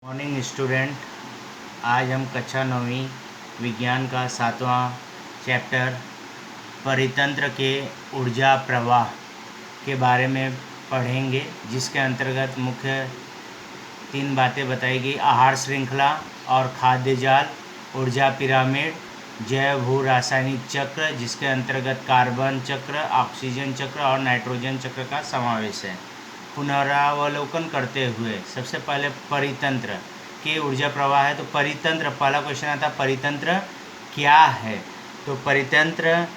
Morning student. आज हम कक्षा 9वीं विज्ञान का 7वां चैप्टर परितंत्र के ऊर्जा प्रवाह के बारे में पढ़ेंगे, जिसके अंतर्गत मुख्य 3 बातें बताई गई: आहार श्रृंखला और खाद्य जाल, ऊर्जा पिरामिड, जैव भू रासायनिक चक्र जिसके अंतर्गत कार्बन चक्र, ऑक्सीजन चक्र और नाइट्रोजन चक्र का समावेश है। पुनरावलोकन करते हुए सबसे पहले परितंत्र के ऊर्जा प्रवाह है। तो परितंत्र, पहला क्वेश्चन आता, परितंत्र क्या है? तो परितंत्र,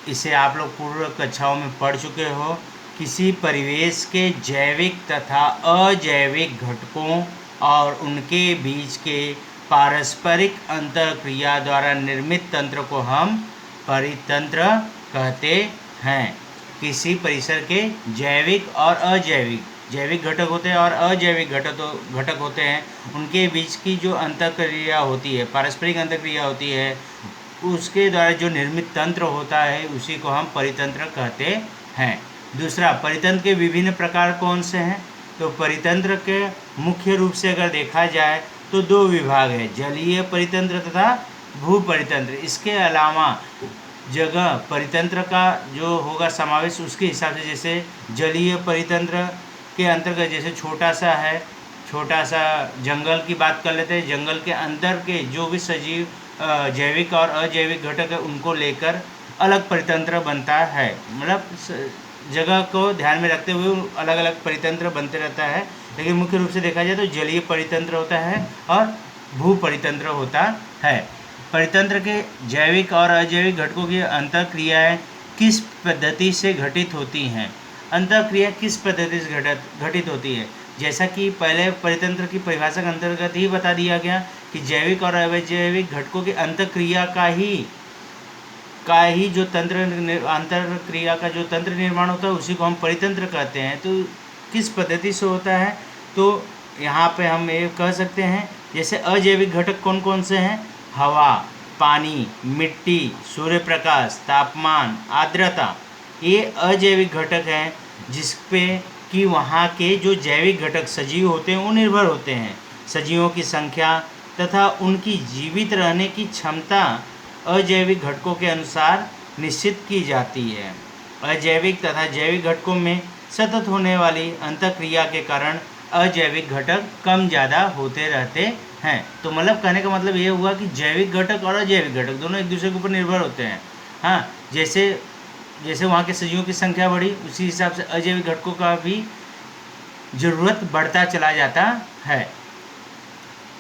इसे आप लोग पूर्व कक्षाओं में पढ़ चुके हो। किसी परिवेश के जैविक तथा अजैविक घटकों और उनके बीच के पारस्परिक अंतःक्रिया द्वारा निर्मित तंत्र को हम परितंत्र कहते हैं। किसी परिसर के जैविक और जैविक घटक होते हैं और अजैविक घटक होते हैं, उनके बीच की जो अंतःक्रिया होती है, पारस्परिक अंतःक्रिया होती है, उसके द्वारा जो निर्मित तंत्र होता है उसी को हम परितंत्र कहते हैं। दूसरा, परितंत्र के विभिन्न प्रकार कौन से हैं? तो परितंत्र के मुख्य रूप से अगर देखा जाए तो 2 विभाग है, जलीय परितंत्र तथा भू परितंत्र। इसके अलावा जगह परितंत्र का जो होगा समावेश उसके हिसाब से, जैसे जलीय परितंत्र के अंतर्गत जैसे छोटा सा जंगल की बात कर लेते हैं। जंगल के अंदर के जो भी सजीव जैविक और अजैविक घटक है उनको लेकर अलग परितंत्र बनता है। मतलब जगह को ध्यान में रखते हुए अलग अलग परितंत्र बनते रहता है, लेकिन मुख्य रूप से देखा जाए तो जलीय परितंत्र होता है और भू परितंत्र होता है। परितंत्र के जैविक और अजैविक घटकों की अंतःक्रियाएं किस पद्धति से घटित होती हैं? अंतःक्रिया किस पद्धति से घटित होती है? जैसा कि पहले परितंत्र की परिभाषा के अंतर्गत ही बता दिया गया कि जैविक और अजैविक घटकों की अंतःक्रिया का ही जो अंतःक्रिया का जो तंत्र निर्माण होता है उसी को हम परितंत्र कहते हैं। तो किस पद्धति से होता है? तो यहाँ पे हम ये कह सकते हैं, जैसे अजैविक घटक कौन कौन से हैं? हवा, पानी, मिट्टी, सूर्य प्रकाश, तापमान, आर्द्रता, ये अजैविक घटक हैं जिस पे कि वहाँ के जो जैविक घटक सजीव होते हैं वो निर्भर होते हैं। सजीवों की संख्या तथा उनकी जीवित रहने की क्षमता अजैविक घटकों के अनुसार निश्चित की जाती है। अजैविक तथा जैविक घटकों में सतत होने वाली अंतःक्रिया के कारण अजैविक घटक कम ज़्यादा होते रहते हैं। तो मतलब कहने का मतलब ये हुआ कि जैविक घटक और अजैविक घटक दोनों एक दूसरे के ऊपर निर्भर होते हैं। हाँ, जैसे वहाँ के सजीवों की संख्या बढ़ी उसी हिसाब से अजैविक घटकों का भी ज़रूरत बढ़ता चला जाता है।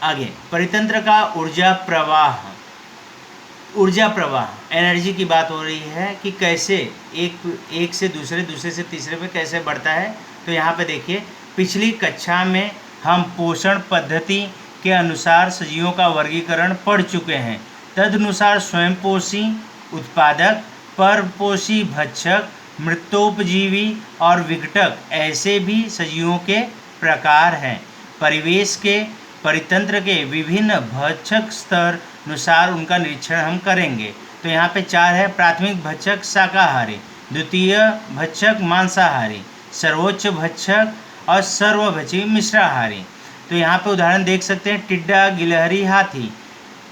आगे, परितंत्र का ऊर्जा प्रवाह एनर्जी की बात हो रही है कि कैसे एक से दूसरे से तीसरे पे कैसे बढ़ता है। तो यहाँ पे देखिए, पिछली कक्षा में हम पोषण पद्धति के अनुसार सजीवों का वर्गीकरण पढ़ चुके हैं। तदनुसार स्वयंपोषी उत्पादक, परपोषी भक्षक, मृतोपजीवी और विघटक ऐसे भी सजीवों के प्रकार हैं। परिवेश के परितंत्र के विभिन्न भक्षक स्तर अनुसार उनका निरीक्षण हम करेंगे। तो यहाँ पे 4 है: प्राथमिक भक्षक शाकाहारी, द्वितीय भक्षक मांसाहारी, सर्वोच्च भक्षक और सर्वभक्षी मिश्राहारी। तो यहाँ पे उदाहरण देख सकते हैं, टिड्डा, गिलहरी, हाथी।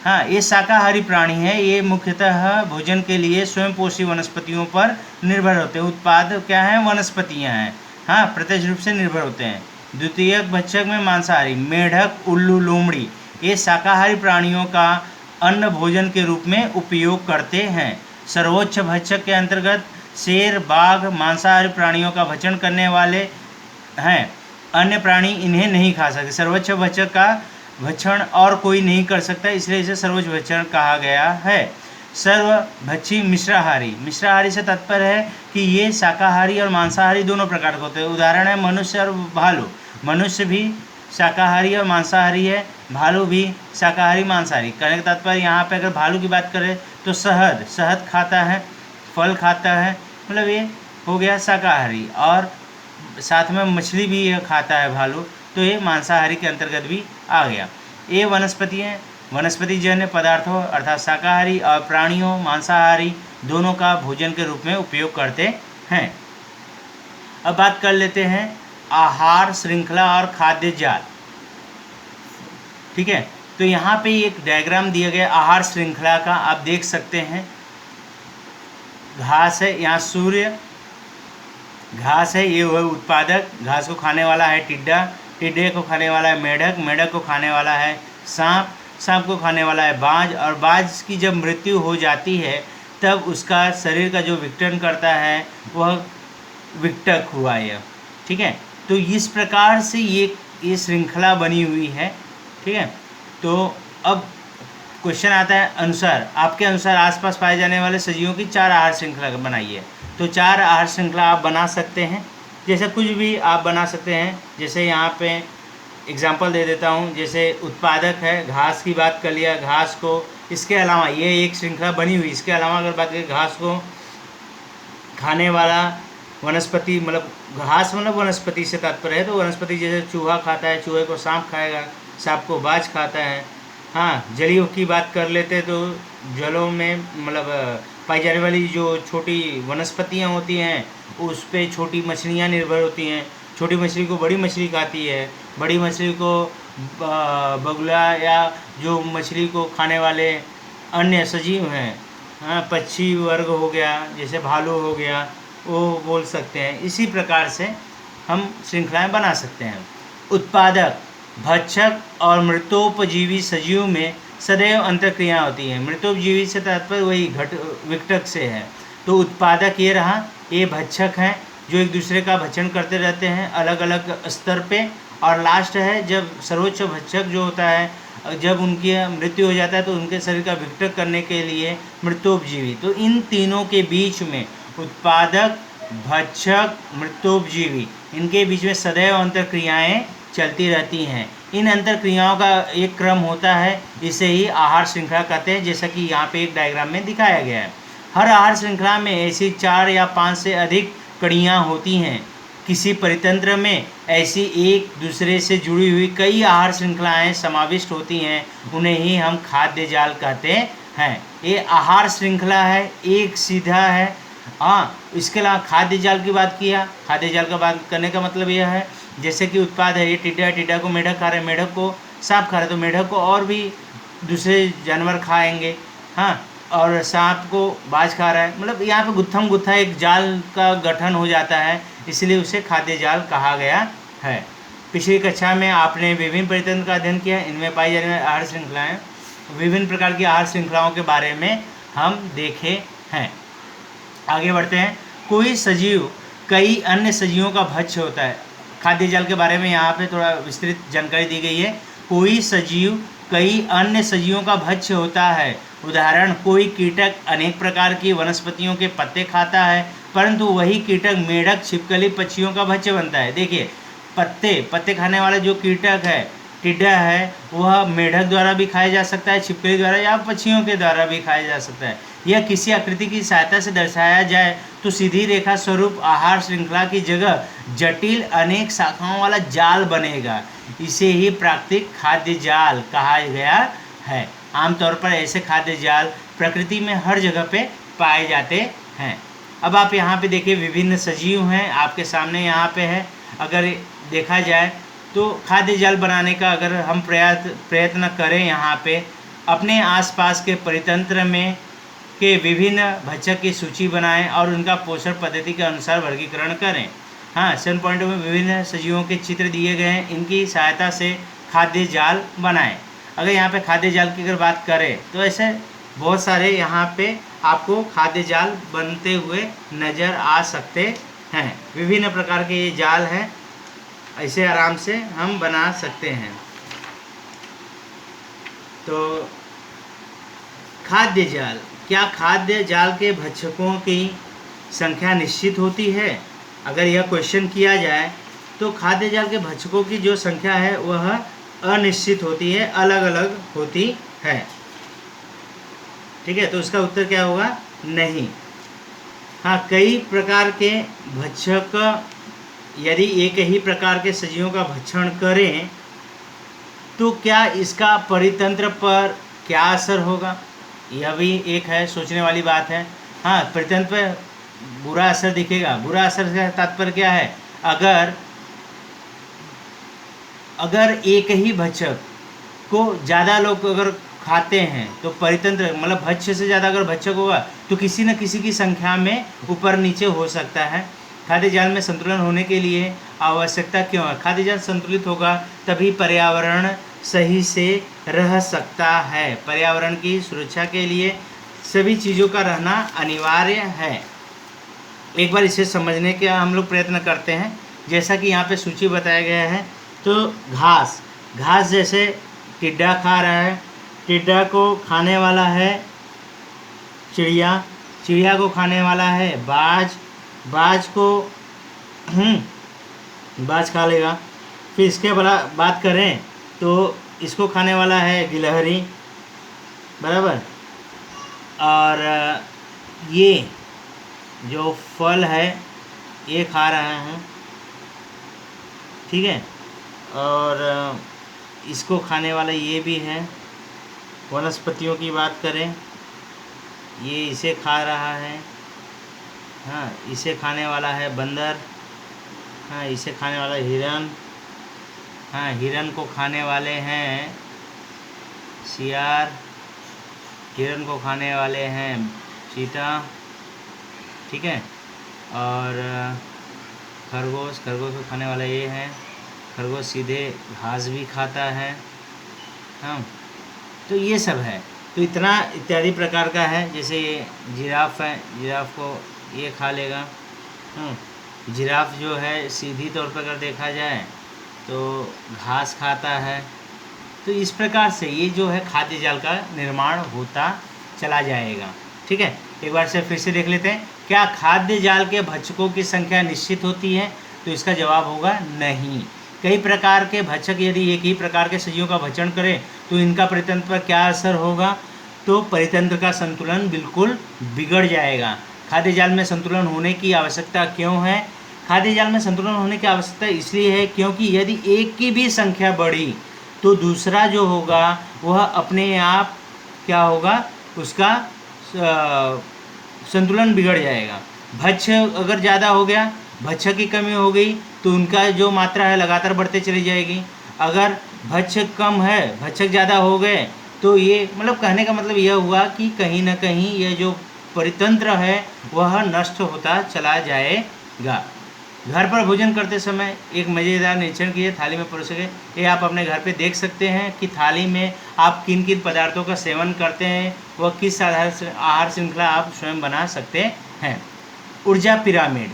हाँ, ये शाकाहारी प्राणी है। ये मुख्यतः भोजन के लिए स्वयंपोषी वनस्पतियों पर निर्भर होते हैं। उत्पाद क्या है? वनस्पतियाँ हैं। हाँ, प्रत्यक्ष रूप से निर्भर होते हैं। द्वितीय भक्षक में मांसाहारी, मेढक, उल्लू, लोमड़ी, ये शाकाहारी प्राणियों का अन्न भोजन के रूप में उपयोग करते हैं। सर्वोच्च भक्षक के अंतर्गत शेर, बाघ मांसाहारी प्राणियों का भक्षण करने वाले हैं। अन्य प्राणी इन्हें नहीं खा सकते। सर्वोच्च भक्षक का भक्षण और कोई नहीं कर सकता, इसलिए इसे सर्वोच्च भक्षण कहा गया है। सर्वभक्षी मिश्राहारी से तात्पर्य है कि ये शाकाहारी और मांसाहारी दोनों प्रकार के होते हैं। उदाहरण है मनुष्य और भालू। मनुष्य भी शाकाहारी और मांसाहारी है, भालू भी शाकाहारी मांसाहारी। कहने का तात्पर्य यहाँ पे अगर भालू की बात करें तो शहद खाता है, फल खाता है, मतलब ये हो गया शाकाहारी। और साथ में मछली भी ये खाता है भालू, तो ये मांसाहारी के अंतर्गत भी आ गया। ये वनस्पतिजन्य पदार्थों अर्थात शाकाहारी और प्राणियों मांसाहारी दोनों का भोजन के रूप में उपयोग करते हैं। अब बात कर लेते हैं आहार श्रृंखला और खाद्य जाल। ठीक है। तो यहाँ पे एक डायग्राम दिया गया आहार श्रृंखला का, आप देख सकते हैं। घास है, यहाँ सूर्य, घास है, ये वह उत्पादक, घास को खाने वाला है टिड्डा, टिड्डे को खाने वाला है मेढक, मेढक को खाने वाला है सांप, सांप को खाने वाला है बाज, और बाज की जब मृत्यु हो जाती है तब उसका शरीर का जो विघटन करता है वह विघटक हुआ यह, ठीक है। तो इस प्रकार से ये श्रृंखला बनी हुई है, ठीक है। तो अब क्वेश्चन आता है, अनुसार आपके अनुसार आसपास पाए जाने वाले सजीवों की 4 आहार श्रृंखला बनाइए। तो 4 आहार श्रृंखला आप बना सकते हैं, जैसे कुछ भी आप बना सकते हैं। जैसे यहाँ पे एग्जांपल दे देता हूँ, जैसे उत्पादक है, घास की बात कर लिया, घास को, इसके अलावा ये एक श्रृंखला बनी हुई। इसके अलावा अगर बात करें, घास को खाने वाला वनस्पति, मतलब घास मतलब वनस्पति से तात्पर्य है, तो वनस्पति जैसे चूहा खाता है, चूहे को सांप खाएगा, सांप को बाज खाता है। हाँ, जलियों की बात कर लेते तो जलों में मतलब पाई जाने वाली जो छोटी वनस्पतियाँ होती हैं उस पे छोटी मछलियाँ निर्भर होती हैं। छोटी मछली को बड़ी मछली खाती है, बड़ी मछली को बगुला या जो मछली को खाने वाले अन्य सजीव हैं, हाँ, पक्षी वर्ग हो गया, जैसे भालू हो गया, वो बोल सकते हैं। इसी प्रकार से हम श्रृंखलाएं बना सकते हैं। उत्पादक, भक्षक और मृतोपजीवी सजीव में सदैव अंतर्क्रिया होती है। मृतोपजीवी से तात्पर्य वही विघटक से है। तो उत्पादक ये रहा, ये भक्षक हैं जो एक दूसरे का भक्षण करते रहते हैं अलग अलग स्तर पे, और लास्ट है जब सर्वोच्च भक्षक जो होता है, जब उनकी मृत्यु हो जाता है तो उनके शरीर का विघटन करने के लिए मृतोपजीवी। तो इन तीनों के बीच में उत्पादक, भक्षक, मृतोपजीवी, इनके बीच में सदैव अंतर्क्रियाएँ चलती रहती हैं। इन अंतर क्रियाओं का एक क्रम होता है, इसे ही आहार श्रृंखला कहते हैं, जैसा कि यहाँ पे एक डायग्राम में दिखाया गया है। हर आहार श्रृंखला में ऐसी 4 या 5 से अधिक कड़ियाँ होती हैं। किसी परितंत्र में ऐसी एक दूसरे से जुड़ी हुई कई आहार श्रृंखलाएँ समाविष्ट होती हैं, उन्हें ही हम खाद्य जाल कहते हैं। ये आहार श्रृंखला है, एक सीधा है। हाँ, इसके अलावा खाद्य जाल की बात किया, खाद्य जाल का बात करने का मतलब यह है, जैसे कि उत्पाद है, ये टिड्डा, टिड्डा को मेढक खा रहे हैं, मेढक को सांप खा रहे हैं, तो मेढक को और भी दूसरे जानवर खाएंगे। हाँ, और सांप को बाज खा रहा है, मतलब यहाँ पे गुत्थम गुत्था एक जाल का गठन हो जाता है, इसलिए उसे खाद्य जाल कहा गया है। पिछली कक्षा में आपने विभिन्न परितंत्र का अध्ययन किया, इनमें पाई जाने वाली आहार श्रृंखलाएँ, विभिन्न प्रकार की आहार श्रृंखलाओं के बारे में हम देखे हैं। आगे बढ़ते हैं। कोई सजीव कई अन्य सजीवों का भक्ष्य होता है। खाद्य जाल के बारे में यहाँ पे थोड़ा विस्तृत जानकारी दी गई है। कोई सजीव कई अन्य सजीवों का भक्ष्य होता है। उदाहरण, कोई कीटक अनेक प्रकार की वनस्पतियों के पत्ते खाता है, परंतु वही कीटक मेढक, छिपकली, पक्षियों का भक्ष्य बनता है। देखिए, पत्ते खाने वाला जो कीटक है, टिड्डा है, वह मेढक द्वारा भी खाया जा सकता है, छिपकली द्वारा या पक्षियों के द्वारा भी खाया जा सकता है। यह किसी आकृति की सहायता से दर्शाया जाए तो सीधी रेखा स्वरूप आहार श्रृंखला की जगह जटिल अनेक शाखाओं वाला जाल बनेगा। इसे ही प्राकृतिक खाद्य जाल कहा गया है। आमतौर पर ऐसे खाद्य जाल प्रकृति में हर जगह पे पाए जाते हैं। अब आप यहाँ पे देखिए, विभिन्न सजीव हैं आपके सामने यहाँ पे है। अगर देखा जाए तो खाद्य जाल बनाने का अगर हम प्रयत्न करें, यहाँ पे अपने आसपास के परितंत्र में के विभिन्न भक्षक की सूची बनाएं और उनका पोषण पद्धति के अनुसार वर्गीकरण करें। हाँ, 7 पॉइंटों में विभिन्न सजीवों के चित्र दिए गए हैं, इनकी सहायता से खाद्य जाल बनाएं। अगर यहाँ पे खाद्य जाल की अगर बात करें तो ऐसे बहुत सारे यहाँ पे आपको खाद्य जाल बनते हुए नज़र आ सकते हैं। विभिन्न प्रकार के ये जाल हैं, ऐसे आराम से हम बना सकते हैं। तो खाद्य जाल, क्या खाद्य जाल के भक्षकों की संख्या निश्चित होती है? अगर यह क्वेश्चन किया जाए तो खाद्य जाल के भक्षकों की जो संख्या है वह अनिश्चित होती है, अलग अलग होती है। ठीक है, तो इसका उत्तर क्या होगा? नहीं। हाँ, कई प्रकार के भक्षक यदि एक ही प्रकार के सजीवों का भक्षण करें तो क्या इसका परितंत्र पर क्या असर होगा? यह भी एक है, सोचने वाली बात है। हाँ, परितंत्र पर बुरा असर दिखेगा। बुरा असर का तात्पर्य क्या है? अगर एक ही भक्षक को ज़्यादा लोग अगर खाते हैं तो परितंत्र मतलब भक्ष्य से ज़्यादा अगर भक्षक होगा तो किसी न किसी की संख्या में ऊपर नीचे हो सकता है। खाद्य जाल में संतुलन होने के लिए आवश्यकता क्यों है? खाद्य जाल संतुलित होगा तभी पर्यावरण सही से रह सकता है। पर्यावरण की सुरक्षा के लिए सभी चीज़ों का रहना अनिवार्य है। एक बार इसे समझने का हम लोग प्रयत्न करते हैं। जैसा कि यहाँ पे सूची बताया गया है, तो घास जैसे टिड्डा खा रहा है, टिड्डा को खाने वाला है चिड़िया को खाने वाला है बाज को बाज खा लेगा। फिर इसके बात करें तो इसको खाने वाला है गिलहरी, बराबर। और ये जो फल है ये खा रहे हैं, ठीक है। और इसको खाने वाला ये भी है। वनस्पतियों की बात करें, ये इसे खा रहा है, हाँ। इसे खाने वाला है बंदर, हाँ। इसे खाने वाला हिरन, हाँ। हिरन को खाने वाले हैं सियार, हिरन को खाने वाले हैं चीता, ठीक है। और खरगोश को खाने वाला ये है। खरगोश सीधे घास भी खाता है, हाँ। तो ये सब है, तो इतना इत्यादि प्रकार का है। जैसे जिराफ है, जिराफ को ये खा लेगा। जिराफ जो है सीधी तौर पर अगर देखा जाए तो घास खाता है। तो इस प्रकार से ये जो है खाद्य जाल का निर्माण होता चला जाएगा, ठीक है। एक बार से फिर से देख लेते हैं, क्या खाद्य जाल के भक्षकों की संख्या निश्चित होती है? तो इसका जवाब होगा नहीं। कई प्रकार के भक्षक यदि एक ही प्रकार के सजीवों का भक्षण करें तो इनका परितंत्र पर क्या असर होगा? तो परितंत्र का संतुलन बिल्कुल बिगड़ जाएगा। खाद्य जाल में संतुलन होने की आवश्यकता क्यों है? खाद्य जाल में संतुलन होने की आवश्यकता इसलिए है क्योंकि यदि एक की भी संख्या बढ़ी तो दूसरा जो होगा वह अपने आप क्या होगा, उसका संतुलन बिगड़ जाएगा। भक्ष्य अगर ज़्यादा हो गया, भक्ष्य की कमी हो गई तो उनका जो मात्रा है लगातार बढ़ते चली जाएगी। अगर भक्ष्य कम है, भक्षक ज़्यादा हो गए तो ये मतलब कहने का मतलब यह हुआ कि कहीं ना कहीं यह जो परितंत्र है वह नष्ट होता चला जाएगा। घर पर भोजन करते समय एक मज़ेदार निरीक्षण कीजिए। थाली में परोसे गए, ये आप अपने घर पे देख सकते हैं कि थाली में आप किन किन पदार्थों का सेवन करते हैं, वह किस आहार श्रृंखला आप स्वयं बना सकते हैं। ऊर्जा पिरामिड,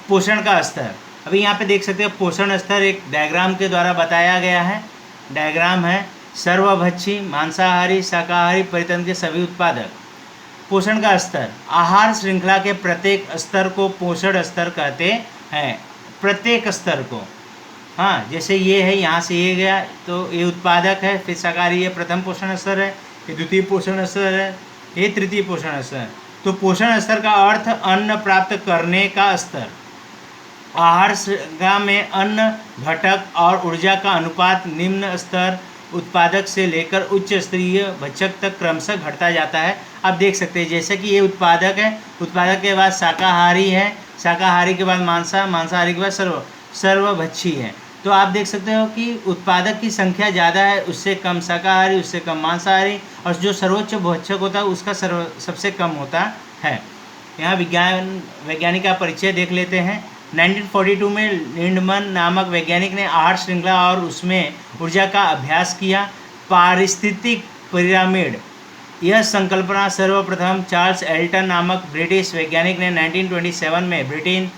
पोषण का स्तर। अभी यहाँ पे देख सकते हैं पोषण स्तर एक डायग्राम के द्वारा बताया गया है। डायग्राम है सर्वभक्षी, मांसाहारी, शाकाहारी, परितंत्र के सभी उत्पादक। पोषण का स्तर, आहार श्रृंखला के प्रत्येक स्तर को पोषण स्तर कहते हैं। प्रत्येक स्तर को, हाँ। जैसे ये है, यहाँ से ये गया तो ये उत्पादक है, फिर शाकाहारी ये प्रथम पोषण स्तर है, ये द्वितीय पोषण स्तर है, ये तृतीय पोषण स्तर। तो पोषण स्तर का अर्थ अन्न प्राप्त करने का स्तर। आहार श्रृंखला में अन्न घटक और ऊर्जा का अनुपात निम्न स्तर उत्पादक से लेकर उच्च स्तरीय भक्षक तक क्रमशः घटता जाता है। आप देख सकते हैं जैसे कि ये उत्पादक है, उत्पादक के बाद शाकाहारी है, शाकाहारी के बाद मांसाहारी के बाद सर्वभक्षी है। तो आप देख सकते हो कि उत्पादक की संख्या ज़्यादा है, उससे कम शाकाहारी, उससे कम मांसाहारी, और जो सर्वोच्च भक्षक होता है उसका सबसे कम होता है। यहाँ वैज्ञानिक का परिचय देख लेते हैं। 1942 में लिंडमन नामक वैज्ञानिक ने आहार श्रृंखला और उसमें ऊर्जा का अभ्यास किया। पारिस्थितिक पिरामिड, यह संकल्पना सर्वप्रथम चार्ल्स एल्टन नामक ब्रिटिश वैज्ञानिक ने 1927 में ब्रिटेन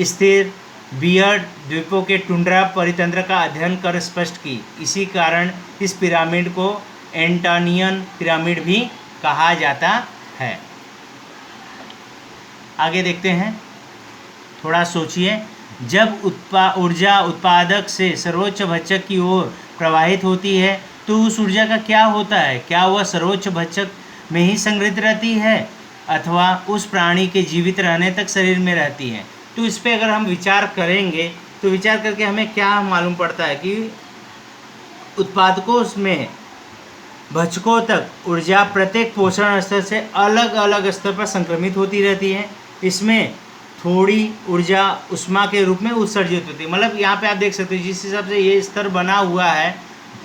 स्थित बियर्ड द्वीपों के टुंड्रा परितंत्र का अध्ययन कर स्पष्ट की। इसी कारण इस पिरामिड को एंटोनियन पिरामिड भी कहा जाता है। आगे देखते हैं, थोड़ा सोचिए। जब ऊर्जा उत्पादक से सर्वोच्च भक्षक की ओर प्रवाहित होती है तो उस ऊर्जा का क्या होता है? क्या वह सर्वोच्च भक्षक में ही संग्रहित रहती है अथवा उस प्राणी के जीवित रहने तक शरीर में रहती है? तो इस पर अगर हम विचार करेंगे तो विचार करके हमें क्या मालूम पड़ता है कि उत्पादकों में भक्षकों तक ऊर्जा प्रत्येक पोषण स्तर से अलग अलग स्तर पर संक्रमित होती रहती है। इसमें थोड़ी ऊर्जा उष्मा के रूप में उत्सर्जित होती है। मतलब यहाँ पे आप देख सकते हो जिस हिसाब से ये स्तर बना हुआ है,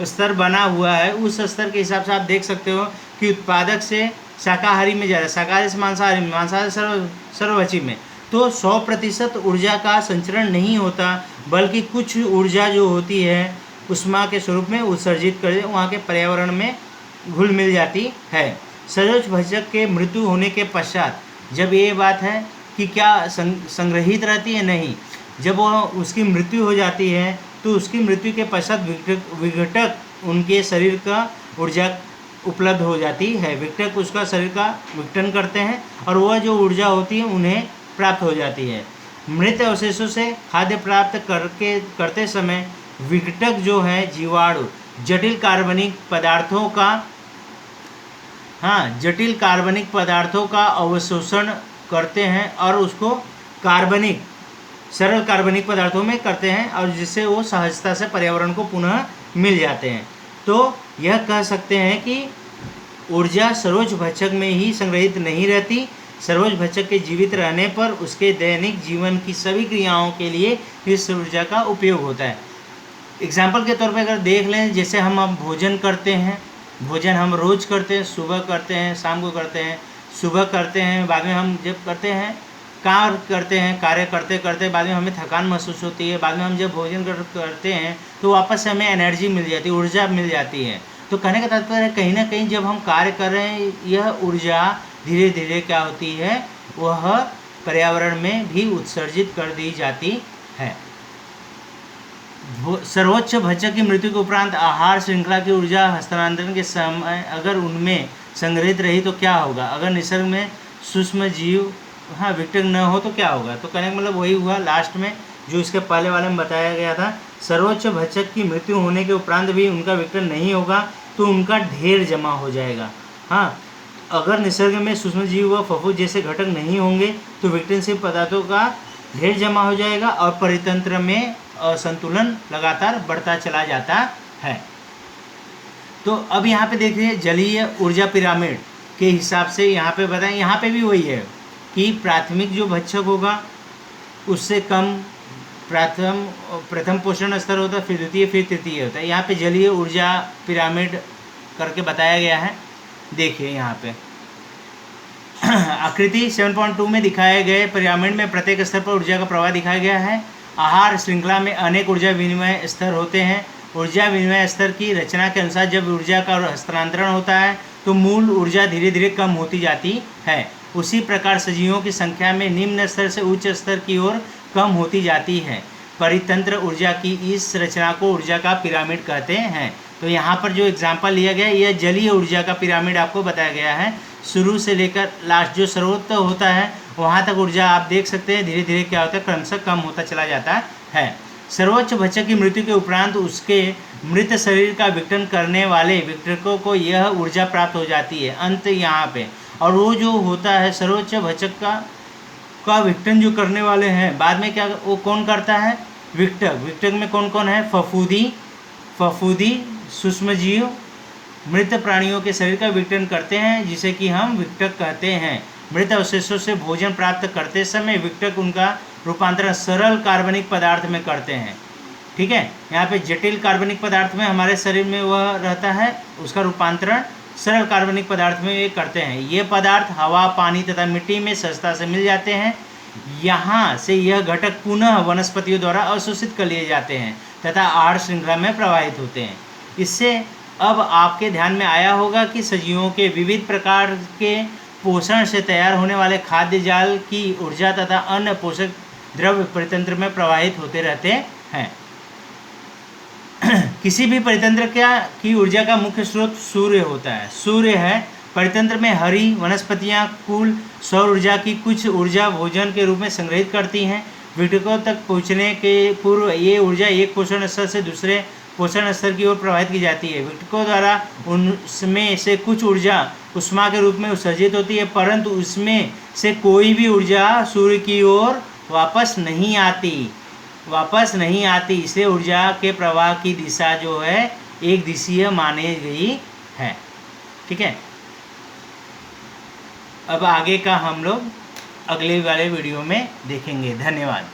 स्तर बना हुआ है, उस स्तर के हिसाब से आप देख सकते हो कि उत्पादक से शाकाहारी में जा रहा है, शाकाहारी से मांसाहारी में, मांसाहारी सर्वभक्षी में। तो 100% ऊर्जा का संचरण नहीं होता, बल्कि कुछ ऊर्जा जो होती है उष्मा के स्वरूप में उत्सर्जित कर वहाँ के पर्यावरण में घुल मिल जाती है। सरोज भक्षक के मृत्यु होने के पश्चात, जब ये बात है कि क्या संग्रहित रहती है, नहीं, जब वो उसकी मृत्यु हो जाती है तो उसकी मृत्यु के पश्चात विघटक उनके शरीर का ऊर्जा उपलब्ध हो जाती है। विघटक उसका शरीर का विघटन करते हैं और वह जो ऊर्जा होती है उन्हें प्राप्त हो जाती है। मृत अवशेषों से खाद्य प्राप्त करते समय विघटक जो है जीवाणु जटिल कार्बनिक पदार्थों का अवशोषण करते हैं और उसको सरल कार्बनिक पदार्थों में करते हैं, और जिससे वो सहजता से पर्यावरण को पुनः मिल जाते हैं। तो यह कह सकते हैं कि ऊर्जा सरोज भक्षक में ही संग्रहित नहीं रहती, सरोज भक्षक के जीवित रहने पर उसके दैनिक जीवन की सभी क्रियाओं के लिए इस ऊर्जा का उपयोग होता है। एग्जाम्पल के तौर पर अगर देख लें, जैसे हम अब भोजन करते हैं, भोजन हम रोज़ करते हैं, सुबह करते हैं, शाम को करते हैं, सुबह करते हैं, बाद में हम जब करते हैं कार्य करते करते बाद में हमें थकान महसूस होती है, बाद में हम जब भोजन करते हैं तो वापस से हमें एनर्जी मिल जाती है, ऊर्जा मिल जाती है। तो कहने का तात्पर्य है कहीं ना कहीं जब हम कार्य कर रहे हैं यह ऊर्जा धीरे धीरे क्या होती है, वह पर्यावरण में भी उत्सर्जित कर दी जाती है। सर्वोच्च भक्षक की मृत्यु के उपरांत आहार श्रृंखला की ऊर्जा हस्तांतरण के समय अगर उनमें संग्रहित रही तो क्या होगा? अगर निसर्ग में सूक्ष्म जीव विघटन न हो तो क्या होगा? तो कहने का मतलब वही हुआ लास्ट में जो इसके पहले वाले में बताया गया था। सर्वोच्च भक्षक की मृत्यु होने के उपरांत भी उनका विघटन नहीं होगा तो उनका ढेर जमा हो जाएगा। अगर निसर्ग में सूक्ष्म जीव व फफूंद जैसे घटक नहीं होंगे तो विघटनशील पदार्थों का ढेर जमा हो जाएगा और परितंत्र में असंतुलन लगातार बढ़ता चला जाता है। तो अब यहाँ पे देखिए जलीय ऊर्जा पिरामिड के हिसाब से यहाँ पे बताएं, यहाँ पे भी वही है कि प्राथमिक जो भक्षक होगा उससे कम प्रथम पोषण स्तर होता है, फिर द्वितीय, फिर तृतीय होता है। यहाँ पे जलीय ऊर्जा पिरामिड करके बताया गया है। देखिए यहाँ पे आकृति 7.2 में दिखाए गए पिरामिड में प्रत्येक स्तर पर ऊर्जा का प्रवाह दिखाया गया है। आहार श्रृंखला में अनेक ऊर्जा विनिमय स्तर होते हैं। ऊर्जा विनिमय स्तर की रचना के अनुसार जब ऊर्जा का हस्तांतरण होता है तो मूल ऊर्जा धीरे धीरे कम होती जाती है। उसी प्रकार सजीवों की संख्या में निम्न स्तर से उच्च स्तर की ओर कम होती जाती है। परितंत्र ऊर्जा की इस रचना को ऊर्जा का पिरामिड कहते हैं। तो यहाँ पर जो एग्जाम्पल लिया गया यह जलीय ऊर्जा का पिरामिड आपको बताया गया है। शुरू से लेकर लास्ट जो सर्वोच्च होता है वहाँ तक ऊर्जा आप देख सकते हैं धीरे धीरे क्या होता है, क्रमशः कम होता चला जाता है। सर्वोच्च भक्षक की मृत्यु के उपरांत उसके मृत शरीर का विघटन करने वाले विघटकों को यह ऊर्जा प्राप्त हो जाती है। अंत यहाँ पे, और वो जो होता है सर्वोच्च भक्षक का विघटन जो करने वाले हैं बाद में क्या वो कौन करता है? विघटक में कौन कौन है? फफूंदी सूक्ष्मजीव मृत प्राणियों के शरीर का विघटन करते हैं जिसे कि हम विघटक कहते हैं। मृत अवशेषों से भोजन प्राप्त करते समय विघटक उनका रूपांतरण सरल कार्बनिक पदार्थ में करते हैं। ठीक है, यहाँ पे जटिल कार्बनिक पदार्थ में हमारे शरीर में वह रहता है, उसका रूपांतरण सरल कार्बनिक पदार्थ में ये करते हैं। ये पदार्थ हवा, पानी तथा मिट्टी में सहजता से मिल जाते हैं। यहाँ से यह घटक पुनः वनस्पतियों द्वारा अवशोषित कर लिए जाते हैं तथा आहार श्रृंखला में प्रवाहित होते हैं। इससे अब आपके ध्यान में आया होगा कि सजीवों के विविध प्रकार के पोषण से तैयार होने वाले खाद्य जाल की ऊर्जा तथा अन्य पोषक द्रव्य परितंत्र में प्रवाहित होते रहते हैं। किसी भी परितंत्र की ऊर्जा का मुख्य स्रोत सूर्य होता है। सूर्य है परितंत्र में हरी वनस्पतियां कुल सौर ऊर्जा की कुछ ऊर्जा भोजन के रूप में संग्रहित करती हैं। विघटकों तक पहुंचने के पूर्व ये ऊर्जा एक पोषण स्तर से दूसरे पोषण स्तर की ओर प्रवाहित की जाती है। विघटकों द्वारा उनमें से कुछ ऊर्जा उष्मा के रूप में उत्सर्जित होती है, परंतु उसमें से कोई भी ऊर्जा सूर्य की ओर वापस नहीं आती। इसलिए ऊर्जा के प्रवाह की दिशा जो है एक दिशीय मानी गई है। ठीक है, अब आगे का हम लोग अगले वाले वीडियो में देखेंगे। धन्यवाद।